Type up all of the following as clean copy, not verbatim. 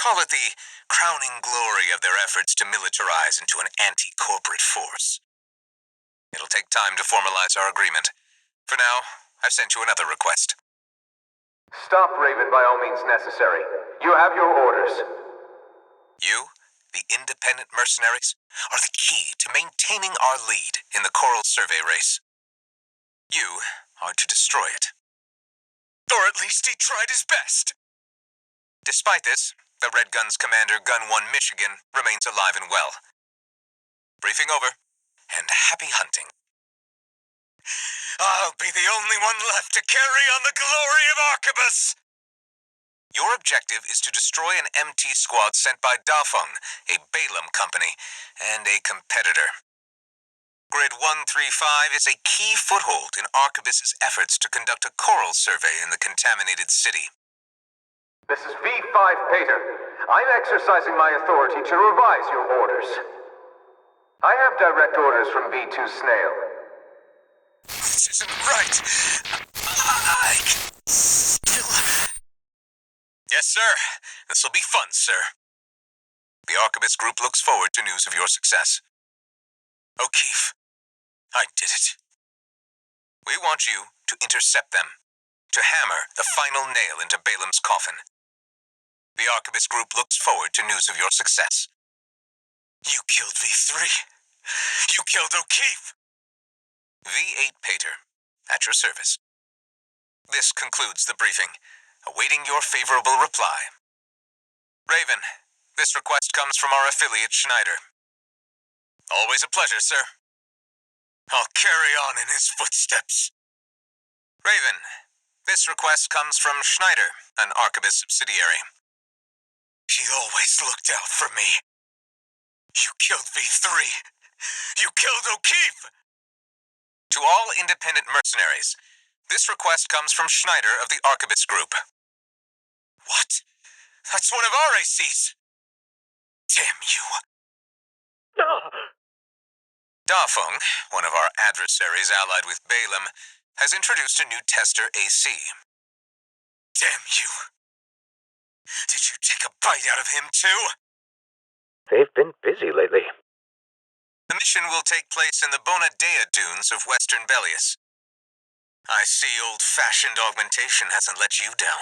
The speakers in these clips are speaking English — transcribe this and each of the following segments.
call it the crowning glory of their efforts to militarize into an anti-corporate force. It'll take time to formalize our agreement. For now, I've sent you another request. Stop, Raven, by all means necessary. You have your orders. You, the independent mercenaries, are the key to maintaining our lead in the Coral Survey race. You are to destroy it. Or at least he tried his best. Despite this, the Red Gun's commander, Gun 1 Michigan, remains alive and well. Briefing over, and happy hunting. I'll be the only one left to carry on the glory of Arquebus! Your objective is to destroy an MT squad sent by Dafeng, a V.VIII company, and a competitor. Grid 135 is a key foothold in Arquebus's efforts to conduct a coral survey in the contaminated city. This is V.VIII Pater. I'm exercising my authority to revise your orders. I have direct orders from V.II Snail. This isn't right. I can still... Yes, sir. This'll be fun, sir. The Arquebus Group looks forward to news of your success. O'Keefe, I did it. We want you to intercept them, to hammer the final nail into Balaam's coffin. The Arquebus Group looks forward to news of your success. You killed V.III. You killed O'Keefe. V.VIII Pater, at your service. This concludes the briefing, awaiting your favorable reply. Raven, this request comes from our affiliate Schneider. Always a pleasure, sir. I'll carry on in his footsteps. Raven, this request comes from Schneider, an Arquebus subsidiary. He always looked out for me. You killed V.III. You killed O'Keefe! To all independent mercenaries, this request comes from Schneider of the Arquebus Group. What? That's one of our ACs! Damn you! Dafeng, one of our adversaries allied with V.VIII, has introduced a new tester AC. Damn you! Did you take a bite out of him too? They've been busy lately. The mission will take place in the Bonadea dunes of western Belius. I see old-fashioned augmentation hasn't let you down.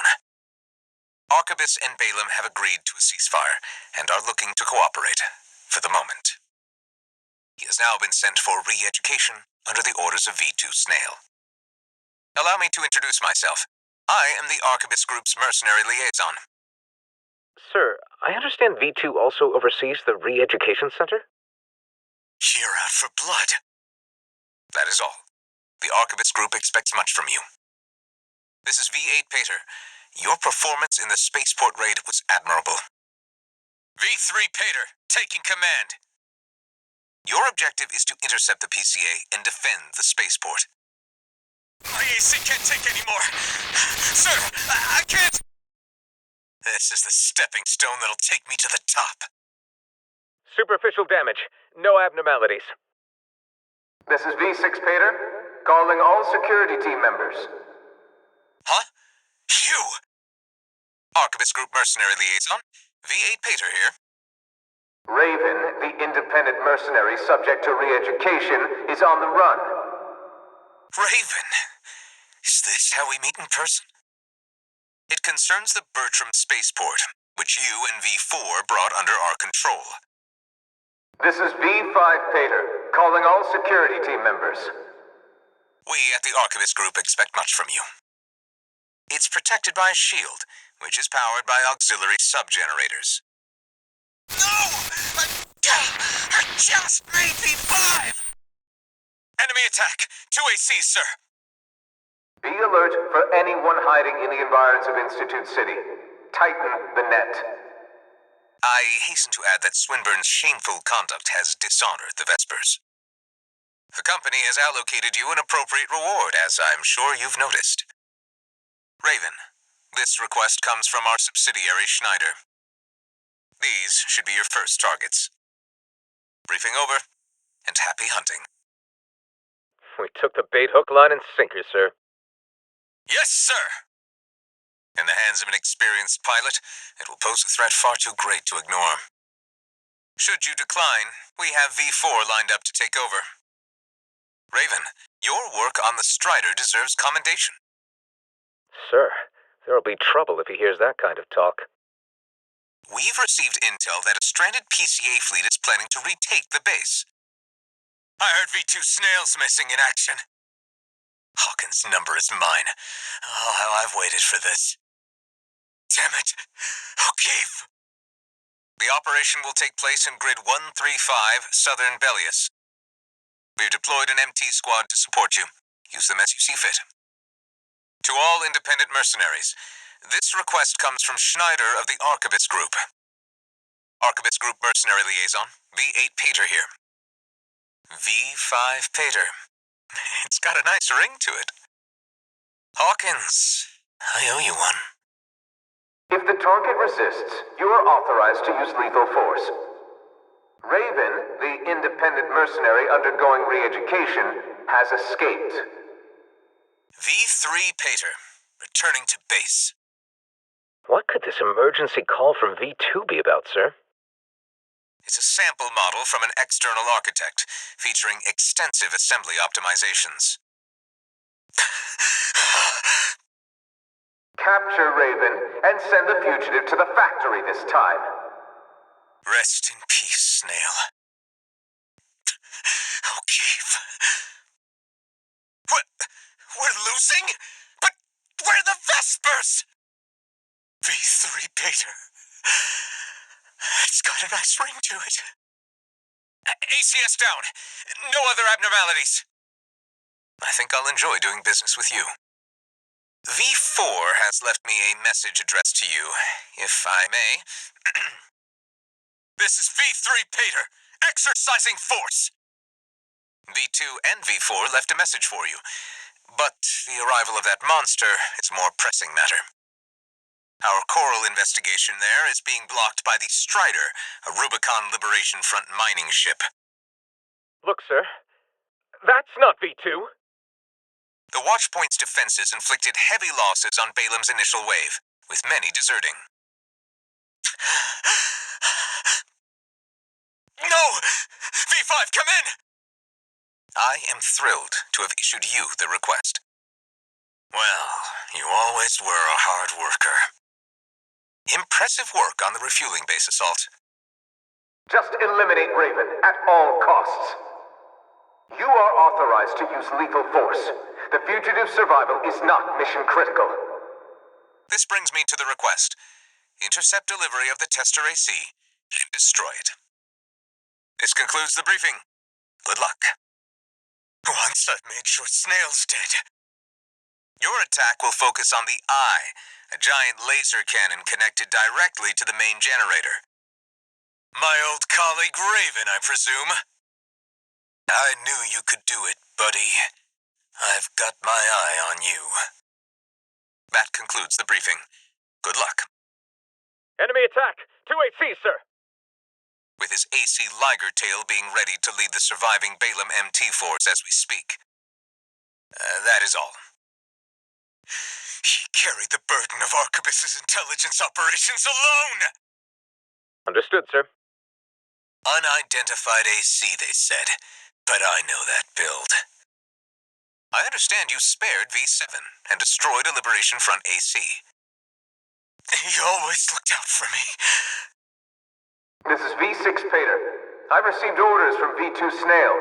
Arquebus and V.VIII have agreed to a ceasefire and are looking to cooperate, for the moment. He has now been sent for re-education under the orders of V.II Snail. Allow me to introduce myself. I am the Arquebus Group's mercenary liaison. Sir, I understand V.II also oversees the re-education center? You're out for blood. That is all. The Arquebus Group expects much from you. This is V.VIII Pater. Your performance in the spaceport raid was admirable. V.III Pater, taking command. Your objective is to intercept the PCA and defend the spaceport. My AC can't take any more. Sir, I can't... This is the stepping stone that'll take me to the top. Superficial damage. No abnormalities. This is V.VI Pater, calling all security team members. Huh? You! Arquebus Group mercenary liaison, V.VIII Pater here. Raven, the independent mercenary subject to re-education, is on the run. Raven? Is this how we meet in person? It concerns the Bertram spaceport, which you and V.IV brought under our control. This is V.V. Pater, calling all security team members. We at the Arquebus Group expect much from you. It's protected by a shield, which is powered by auxiliary sub-generators. No! I just made V.V! Enemy attack! 2 ACs, sir! Be alert for anyone hiding in the environs of Institute City. Tighten the net. I hasten to add that Swinburne's shameful conduct has dishonored the Vespers. The company has allocated you an appropriate reward, as I'm sure you've noticed. Raven, this request comes from our subsidiary Schneider. These should be your first targets. Briefing over, and happy hunting. We took the bait, hook, line, and sinker, sir. Yes, sir! In the hands of an experienced pilot, it will pose a threat far too great to ignore. Should you decline, we have V.4 lined up to take over. Raven, your work on the Strider deserves commendation. Sir, there'll be trouble if he hears that kind of talk. We've received intel that a stranded PCA fleet is planning to retake the base. I heard V.II Snail's missing in action. Hawkins' number is mine. Oh, how I've waited for this. Damn it! O'Keefe! The operation will take place in Grid 135, Southern Bellius. We've deployed an MT squad to support you. Use them as you see fit. To all independent mercenaries, this request comes from Schneider of the Arquebus Group. Arquebus Group Mercenary Liaison, V.VIII Pater here. V.V.III Pater. It's got a nice ring to it. Hawkins, I owe you one. If the target resists, you are authorized to use lethal force. Raven, the independent mercenary undergoing re-education, has escaped. V.III Pater, returning to base. What could this emergency call from V.II be about, sir? It's a sample model from an external architect, featuring extensive assembly optimizations. Capture Raven and send the fugitive to the factory this time. Rest in peace, Snail. O'Keefe. We're losing? But we're the Vespers! V.III Pater. It's got a nice ring to it. ACS down. No other abnormalities. I think I'll enjoy doing business with you. V.4 has left me a message addressed to you, if I may. This is V.III Pater, exercising force. V.II and V.4 left a message for you, but the arrival of that monster is a more pressing matter. Our coral investigation there is being blocked by the Strider, a Rubicon Liberation Front mining ship. Look, sir, that's not V.II. The Watchpoint's defenses inflicted heavy losses on Balaam's initial wave, with many deserting. No! V.V., come in! I am thrilled to have issued you the request. Well, you always were a hard worker. Impressive work on the refueling base assault. Just eliminate Raven at all costs. You are authorized to use lethal force. The fugitive's survival is not mission critical. This brings me to the request. Intercept delivery of the tester AC and destroy it. This concludes the briefing. Good luck. Once I've made sure Snail's dead. Your attack will focus on the Eye, a giant laser cannon connected directly to the main generator. My old colleague Raven, I presume. I knew you could do it, buddy. I've got my eye on you. That concludes the briefing. Good luck. Enemy attack! 2AC, sir! With his AC Liger tail being ready to lead the surviving Balaam MT force as we speak. That is all. He carried the burden of Arquebus's intelligence operations alone! Understood, sir. Unidentified AC, they said, but I know that build. I understand you spared V.VII and destroyed a Liberation Front AC. He always looked out for me. This is V.VI Pater. I've received orders from V.II Snail.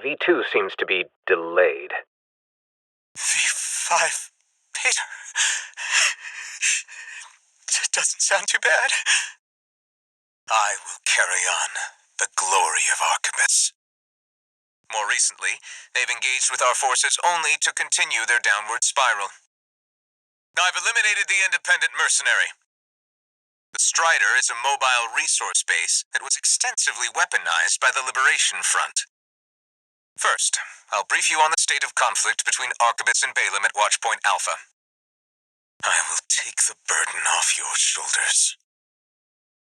V.II seems to be delayed. V.V. Pater. That doesn't sound too bad. I will carry on the glory of Arquebus. More recently, they've engaged with our forces only to continue their downward spiral. I've eliminated the independent mercenary. The Strider is a mobile resource base that was extensively weaponized by the Liberation Front. First, I'll brief you on the state of conflict between Arquebus and Balaam at Watchpoint Alpha. I will take the burden off your shoulders.